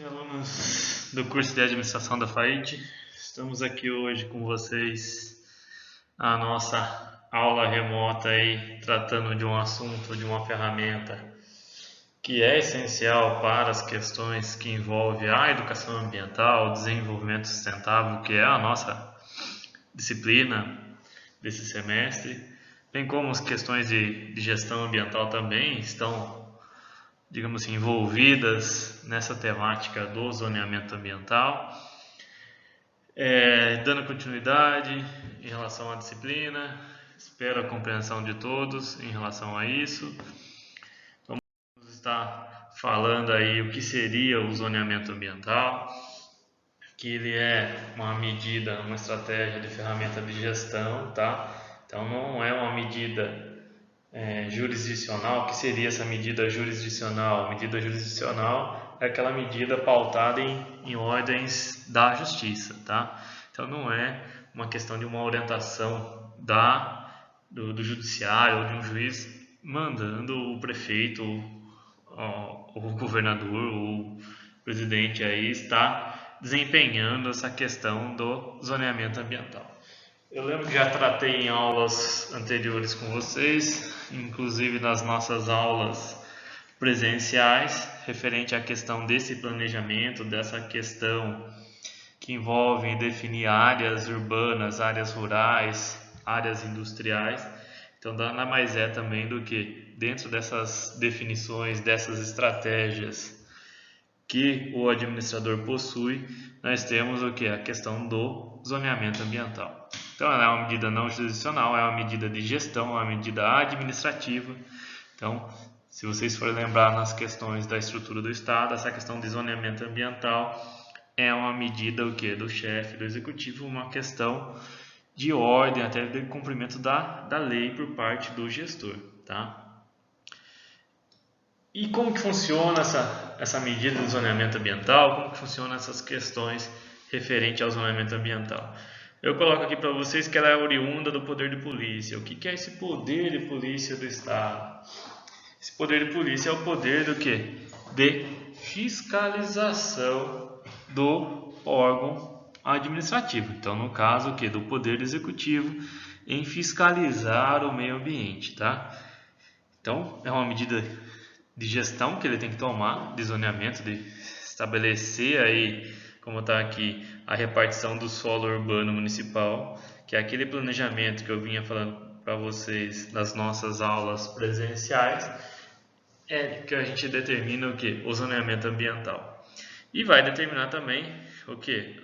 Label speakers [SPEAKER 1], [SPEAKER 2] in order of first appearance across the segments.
[SPEAKER 1] e alunos do curso de administração da FAIT, estamos aqui hoje com vocês na nossa aula remota aí, tratando de um assunto, de uma ferramenta que é essencial para as questões que envolvem a educação ambiental, o desenvolvimento sustentável, que é a nossa disciplina desse semestre, bem como as questões de gestão ambiental também estão, digamos assim, envolvidas nessa temática do zoneamento ambiental. Dando continuidade em relação à disciplina, espero a compreensão de todos em relação a isso. Vamos estar falando aí o que seria o zoneamento ambiental, que ele é uma medida, uma estratégia de ferramenta de gestão, tá? Então não é uma medida jurisdicional. O que seria essa medida jurisdicional? Medida jurisdicional é aquela medida pautada em ordens da justiça, tá? Então não é uma questão de uma orientação do judiciário ou de um juiz mandando o prefeito, o governador, o presidente aí estar desempenhando essa questão do zoneamento ambiental. Eu lembro que já tratei em aulas anteriores com vocês, inclusive nas nossas aulas presenciais, referente à questão desse planejamento, dessa questão que envolve definir áreas urbanas, áreas rurais, áreas industriais. Então, nada mais é também do que, dentro dessas definições, dessas estratégias que o administrador possui, nós temos o que? A questão do zoneamento ambiental. Então, ela é uma medida não jurisdicional, é uma medida de gestão, é uma medida administrativa. Então, se vocês forem lembrar nas questões da estrutura do Estado, essa questão de zoneamento ambiental é uma medida o quê? Do chefe do executivo, uma questão de ordem, até de cumprimento da lei por parte do gestor, tá? E como que funciona essa medida de zoneamento ambiental? Como que funcionam essas questões referentes ao zoneamento ambiental? Eu coloco aqui para vocês que ela é oriunda do poder de polícia. O que é esse poder de polícia do Estado? Esse poder de polícia é o poder do quê? De fiscalização do órgão administrativo. Então, no caso, o quê? Do poder executivo em fiscalizar o meio ambiente, tá? Então, é uma medida de gestão que ele tem que tomar, de zoneamento, de estabelecer aí, como está aqui, a repartição do solo urbano municipal, que é aquele planejamento que eu vinha falando para vocês nas nossas aulas presenciais, que a gente determina o que? O zoneamento ambiental. E vai determinar também o que?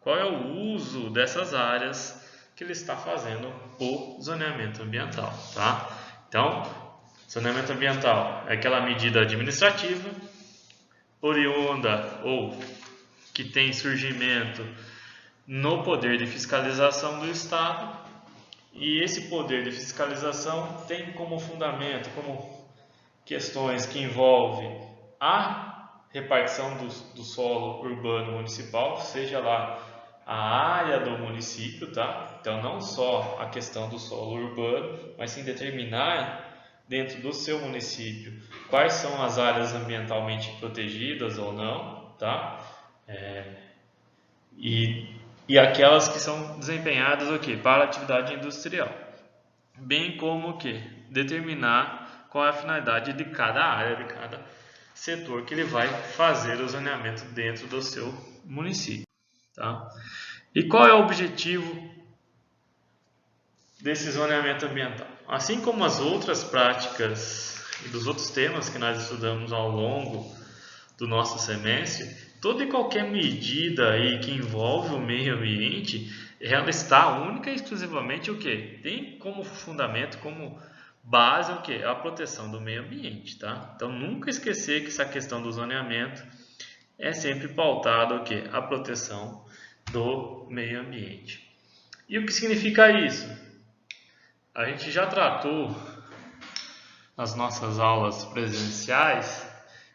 [SPEAKER 1] Qual é o uso dessas áreas que ele está fazendo o zoneamento ambiental, tá? Então, zoneamento ambiental é aquela medida administrativa oriunda ou que tem surgimento no poder de fiscalização do Estado, e esse poder de fiscalização tem como fundamento, como questões que envolvem a repartição do solo urbano municipal, seja lá a área do município, tá? Então não só a questão do solo urbano, mas sim determinar dentro do seu município quais são as áreas ambientalmente protegidas ou não, tá? E aquelas que são desempenhadas o quê? Para atividade industrial, bem como o quê? Determinar qual é a finalidade de cada área, de cada setor que ele vai fazer o zoneamento dentro do seu município, tá? E qual é o objetivo desse zoneamento ambiental? Assim como as outras práticas e dos outros temas que nós estudamos ao longo do nosso semestre, toda e qualquer medida aí que envolve o meio ambiente, ela está única e exclusivamente o quê? Tem como fundamento, como base o quê? A proteção do meio ambiente, tá? Então nunca esquecer que essa questão do zoneamento é sempre pautada o quê? A proteção do meio ambiente. E o que significa isso? A gente já tratou nas nossas aulas presenciais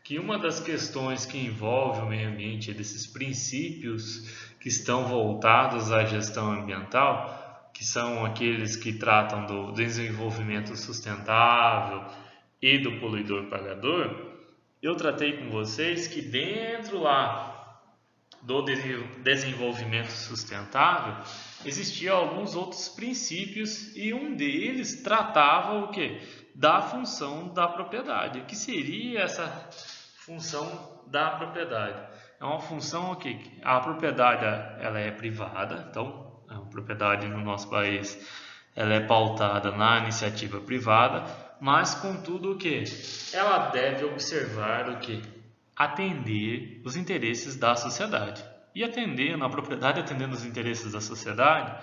[SPEAKER 1] que uma das questões que envolve o meio ambiente, desses princípios que estão voltados à gestão ambiental, que são aqueles que tratam do desenvolvimento sustentável e do poluidor pagador, eu tratei com vocês que dentro lá do desenvolvimento sustentável existiam alguns outros princípios e um deles tratava o quê? Da função da propriedade. O que seria essa função da propriedade? É uma função o quê? A propriedade ela é privada, então a propriedade no nosso país ela é pautada na iniciativa privada, mas contudo o que? Ela deve observar o que? Atender os interesses da sociedade. E atendendo, a propriedade atendendo os interesses da sociedade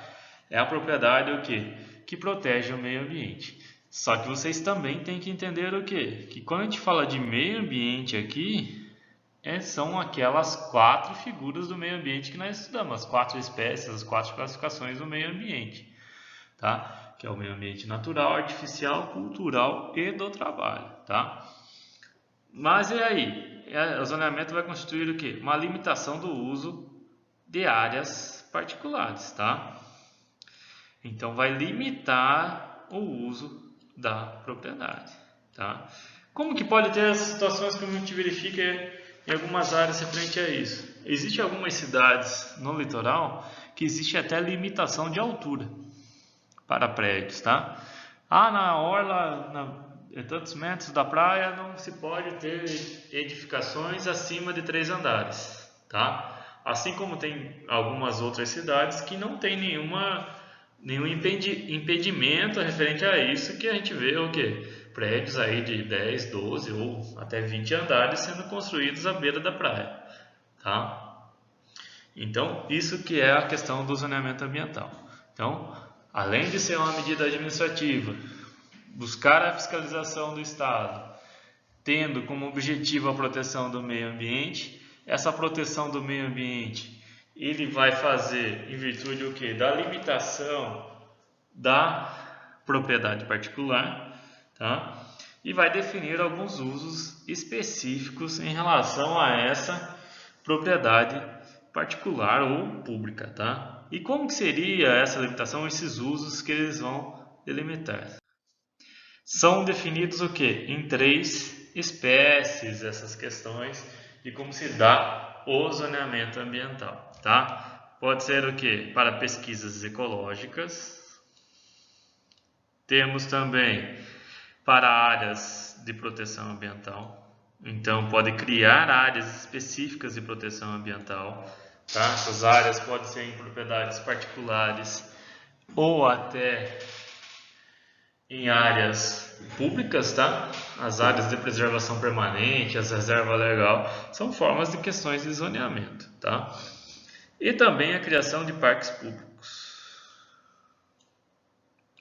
[SPEAKER 1] é a propriedade o quê? Que protege o meio ambiente. Só que vocês também têm que entender o quê? Que quando a gente fala de meio ambiente aqui, são aquelas 4 figuras do meio ambiente que nós estudamos, as 4 espécies, as 4 classificações do meio ambiente, tá? Que é o meio ambiente natural, artificial, cultural e do trabalho, tá? Mas e aí? O zoneamento vai constituir o quê? Uma limitação do uso de áreas particulares, tá? Então vai limitar o uso da propriedade, tá? Como que pode ter essas situações que a gente verifica em algumas áreas referente a isso? Existem algumas cidades no litoral que existe até limitação de altura para prédios, tá? Na orla, tantos metros da praia não se pode ter edificações acima de 3 andares, tá? Assim como tem algumas outras cidades que não tem nenhum impedimento referente a isso, que a gente vê o quê? Prédios aí de 10, 12 ou até 20 andares sendo construídos à beira da praia, tá? Então, isso que é a questão do zoneamento ambiental. Então, além de ser uma medida administrativa, buscar a fiscalização do Estado, tendo como objetivo a proteção do meio ambiente, essa proteção do meio ambiente, ele vai fazer em virtude o quê? Da limitação da propriedade particular, tá? E vai definir alguns usos específicos em relação a essa propriedade particular ou pública, tá? E como que seria essa limitação, esses usos que eles vão delimitar? São definidos o quê? Em 3 espécies essas questões de como se dá o zoneamento ambiental, tá? Pode ser o quê? Para pesquisas ecológicas. Temos também para áreas de proteção ambiental. Então, pode criar áreas específicas de proteção ambiental, tá? Essas áreas podem ser em propriedades particulares ou até em áreas públicas, tá? As áreas de preservação permanente, as reservas legais, são formas de questões de zoneamento, tá? E também a criação de parques públicos.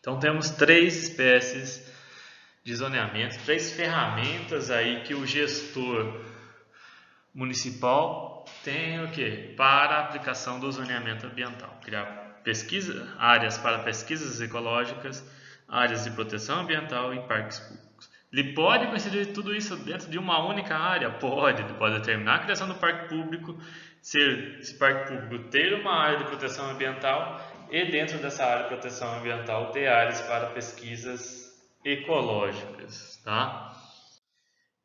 [SPEAKER 1] Então temos 3 espécies de zoneamento, 3 ferramentas aí que o gestor municipal tem o quê? Para a aplicação do zoneamento ambiental. Criar áreas para pesquisas ecológicas, áreas de proteção ambiental e parques públicos. Ele pode considerar tudo isso dentro de uma única área? Pode. Ele pode determinar a criação do parque público, esse parque público ter uma área de proteção ambiental e dentro dessa área de proteção ambiental ter áreas para pesquisas ecológicas, tá?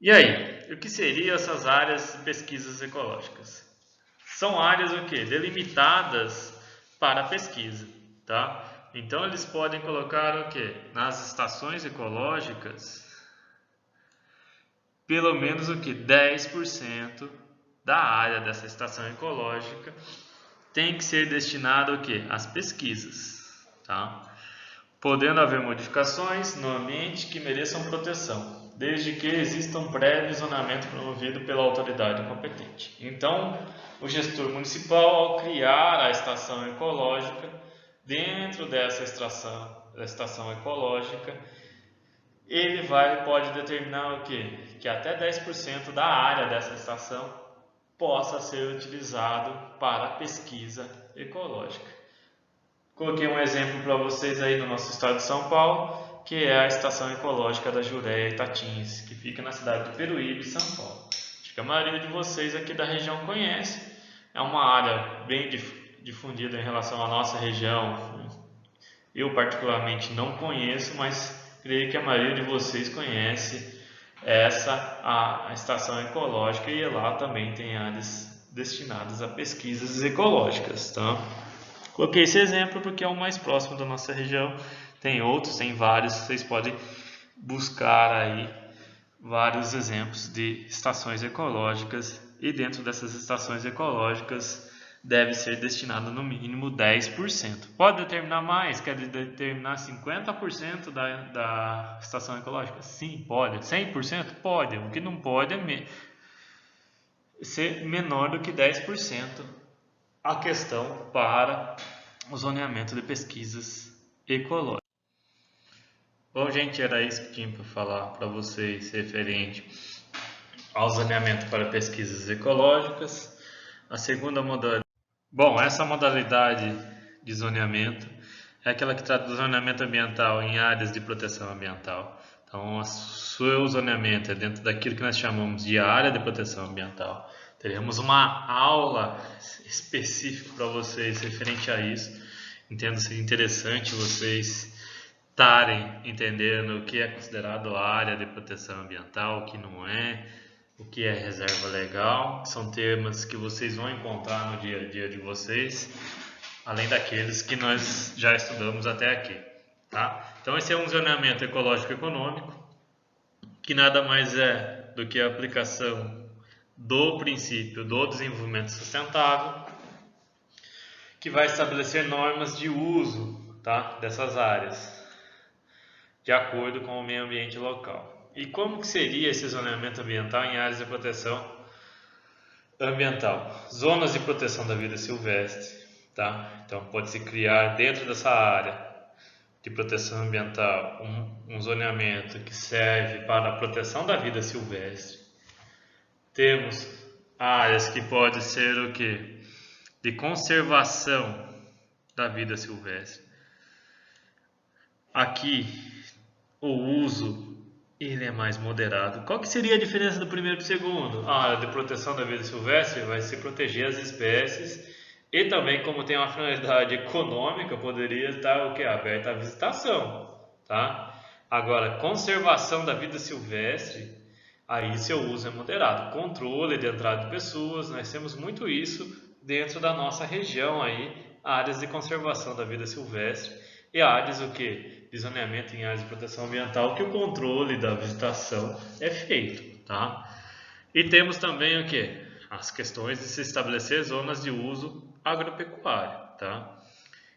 [SPEAKER 1] E aí, o que seriam essas áreas de pesquisas ecológicas? São áreas o quê? Delimitadas para pesquisa, tá? Então eles podem colocar o quê? Nas estações ecológicas, pelo menos o que? 10% da área dessa estação ecológica tem que ser destinado o quê? Às pesquisas, tá? Podendo haver modificações no ambiente que mereçam proteção, desde que exista um prévio zonamento promovido pela autoridade competente. Então, o gestor municipal, ao criar a estação ecológica, dentro dessa estação ecológica, ele pode determinar o quê? Que até 10% da área dessa estação possa ser utilizado para pesquisa ecológica. Coloquei um exemplo para vocês aí no nosso estado de São Paulo, que é a estação ecológica da Jureia Itatins, que fica na cidade de Peruíbe, São Paulo. Acho que a maioria de vocês aqui da região conhece. É uma área bem difundida em relação à nossa região. Eu particularmente não conheço, mas creio que a maioria de vocês conhece a estação ecológica, e lá também tem áreas destinadas a pesquisas ecológicas, tá? Coloquei esse exemplo porque é o mais próximo da nossa região. Tem outros, tem vários, vocês podem buscar aí vários exemplos de estações ecológicas, e dentro dessas estações ecológicas deve ser destinado no mínimo 10%. Pode determinar mais? Quer determinar 50% da estação ecológica? Sim, pode. 100%? Pode. O que não pode é ser menor do que 10% a questão para o zoneamento de pesquisas ecológicas. Bom, gente, era isso que tinha para falar para vocês referente ao zoneamento para pesquisas ecológicas. A segunda modalidade. Bom, essa modalidade de zoneamento é aquela que trata do zoneamento ambiental em áreas de proteção ambiental. Então, o seu zoneamento é dentro daquilo que nós chamamos de área de proteção ambiental. Teremos uma aula específica para vocês referente a isso. Entendo ser interessante vocês estarem entendendo o que é considerado área de proteção ambiental, o que não é, o que é reserva legal. São temas que vocês vão encontrar no dia a dia de vocês, além daqueles que nós já estudamos até aqui, tá? Então esse é um zoneamento ecológico econômico, que nada mais é do que a aplicação do princípio do desenvolvimento sustentável, que vai estabelecer normas de uso, tá, dessas áreas, de acordo com o meio ambiente local. E como que seria esse zoneamento ambiental em áreas de proteção ambiental? Zonas de proteção da vida silvestre, tá? Então pode-se criar dentro dessa área de proteção ambiental um zoneamento que serve para a proteção da vida silvestre. Temos áreas que podem ser o quê? De conservação da vida silvestre. Aqui o uso ele é mais moderado. Qual que seria a diferença do primeiro para o segundo? A área de proteção da vida silvestre vai se proteger as espécies, e também, como tem uma finalidade econômica, poderia estar o que? Aberta à visitação, tá? Agora, conservação da vida silvestre, aí seu uso é moderado. Controle de entrada de pessoas, nós temos muito isso dentro da nossa região aí, áreas de conservação da vida silvestre e áreas o que? De zoneamento em áreas de proteção ambiental, que o controle da visitação é feito, tá? E temos também o que? As questões de se estabelecer zonas de uso agropecuário, tá?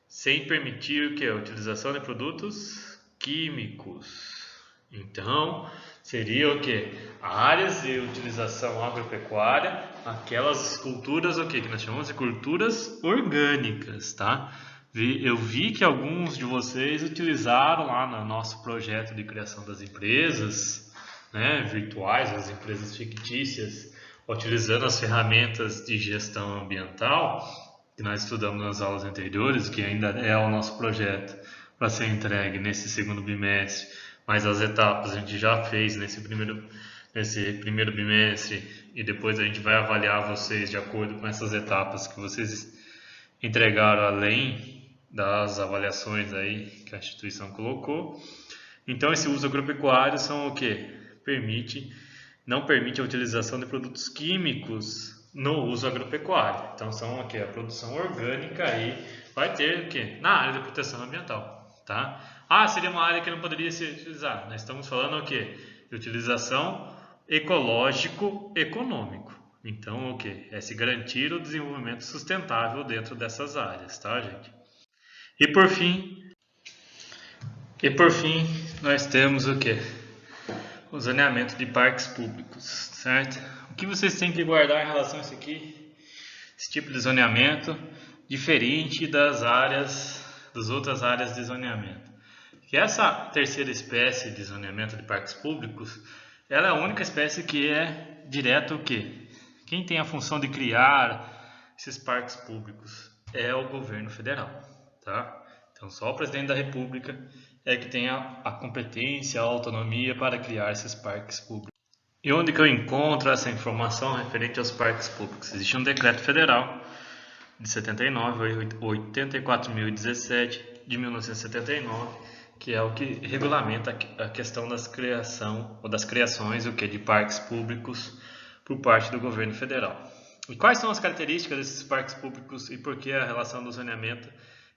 [SPEAKER 1] Sem permitir o que? A utilização de produtos químicos. Então, seria o que? Áreas de utilização agropecuária, aquelas culturas o que nós chamamos de culturas orgânicas, tá? Eu vi que alguns de vocês utilizaram lá no nosso projeto de criação das empresas, né, virtuais, as empresas fictícias, utilizando as ferramentas de gestão ambiental que nós estudamos nas aulas anteriores, que ainda é o nosso projeto para ser entregue nesse segundo bimestre, mas as etapas a gente já fez nesse primeiro bimestre, e depois a gente vai avaliar vocês de acordo com essas etapas que vocês entregaram além das avaliações aí que a instituição colocou. Então esse uso agropecuário são o que? Não permite a utilização de produtos químicos no uso agropecuário. Então são o que? A produção orgânica aí vai ter o que? Na área de proteção ambiental, tá? Seria uma área que não poderia ser utilizada. Nós estamos falando o que? De utilização ecológico-econômico. Então o que? É se garantir o desenvolvimento sustentável dentro dessas áreas, tá, gente? E por fim, nós temos o que? O zoneamento de parques públicos, certo? O que vocês têm que guardar em relação a isso aqui? Esse tipo de zoneamento, diferente das outras áreas de zoneamento. Que essa terceira espécie de zoneamento de parques públicos, ela é a única espécie que é direto o quê? Quem tem a função de criar esses parques públicos é o governo federal, tá? Então só o presidente da República é que tem a competência, a autonomia para criar esses parques públicos. E onde que eu encontro essa informação referente aos parques públicos? Existe um decreto federal de 79, 84.017 de 1979, que é o que regulamenta a questão das criações de parques públicos por parte do governo federal. E quais são as características desses parques públicos e por que a relação do zoneamento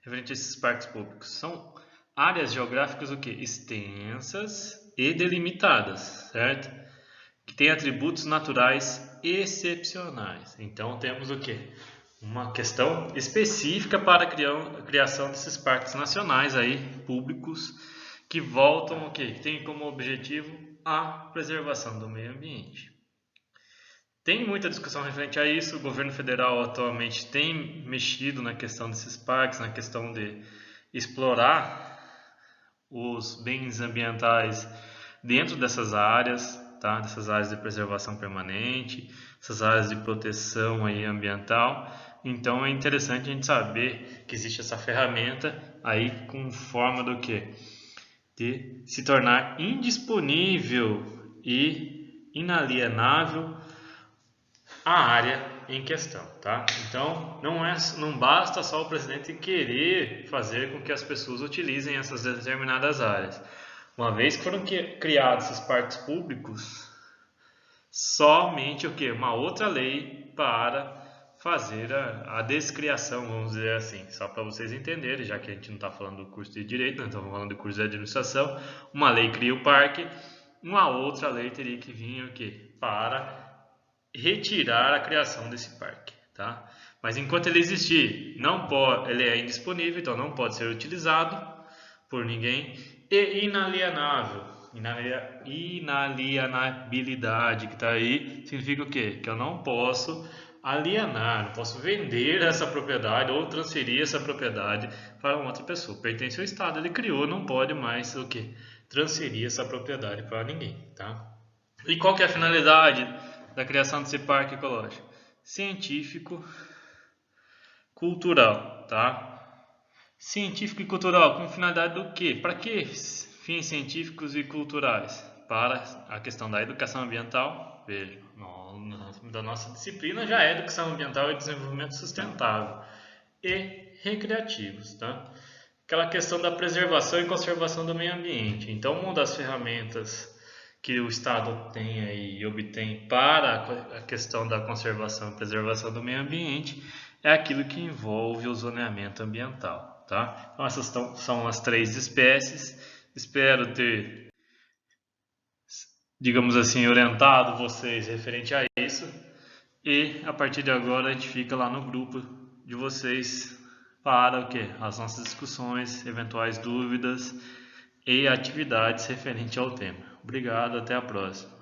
[SPEAKER 1] referente a esses parques públicos? São áreas geográficas extensas e delimitadas, certo? Que têm atributos naturais excepcionais. Então temos uma questão específica para a criação desses parques nacionais públicos que voltam que tem como objetivo a preservação do meio ambiente. Tem muita discussão referente a isso. O governo federal atualmente tem mexido na questão desses parques, na questão de explorar os bens ambientais dentro dessas áreas, tá? Dessas áreas de preservação permanente, essas áreas de proteção ambiental. Então é interessante a gente saber que existe essa ferramenta com forma de se tornar indisponível e inalienável a área em questão, tá? Então não basta só o presidente querer fazer com que as pessoas utilizem essas determinadas áreas. Uma vez que foram criados esses parques públicos, somente uma outra lei para fazer a descriação, vamos dizer assim, só para vocês entenderem, já que a gente não está falando do curso de Direito, nós estamos falando do curso de Administração. Uma lei cria o parque, uma outra lei teria que vir para retirar a criação desse parque, tá? Mas enquanto ele existir, ele é indisponível, então não pode ser utilizado por ninguém. E inalienável, inalienabilidade, que está aí, significa o quê? Que eu não posso alienar, não posso vender essa propriedade ou transferir essa propriedade para uma outra pessoa. Pertence ao Estado, ele criou, não pode mais transferir essa propriedade para ninguém, tá? E qual que é a finalidade da criação desse parque ecológico? Científico, cultural, tá? Científico e cultural, com finalidade do quê? Para que fins científicos e culturais? Para a questão da educação ambiental. Veja, da nossa disciplina já é educação ambiental e desenvolvimento sustentável. E recreativos, tá? Aquela questão da preservação e conservação do meio ambiente. Então, uma das ferramentas que o Estado tem e obtém para a questão da conservação e preservação do meio ambiente é aquilo que envolve o zoneamento ambiental, tá? Então essas são as 3 espécies. Espero ter, digamos assim, orientado vocês referente a isso. E a partir de agora a gente fica lá no grupo de vocês para as nossas discussões, eventuais dúvidas e atividades referente ao tema. Obrigado, até a próxima.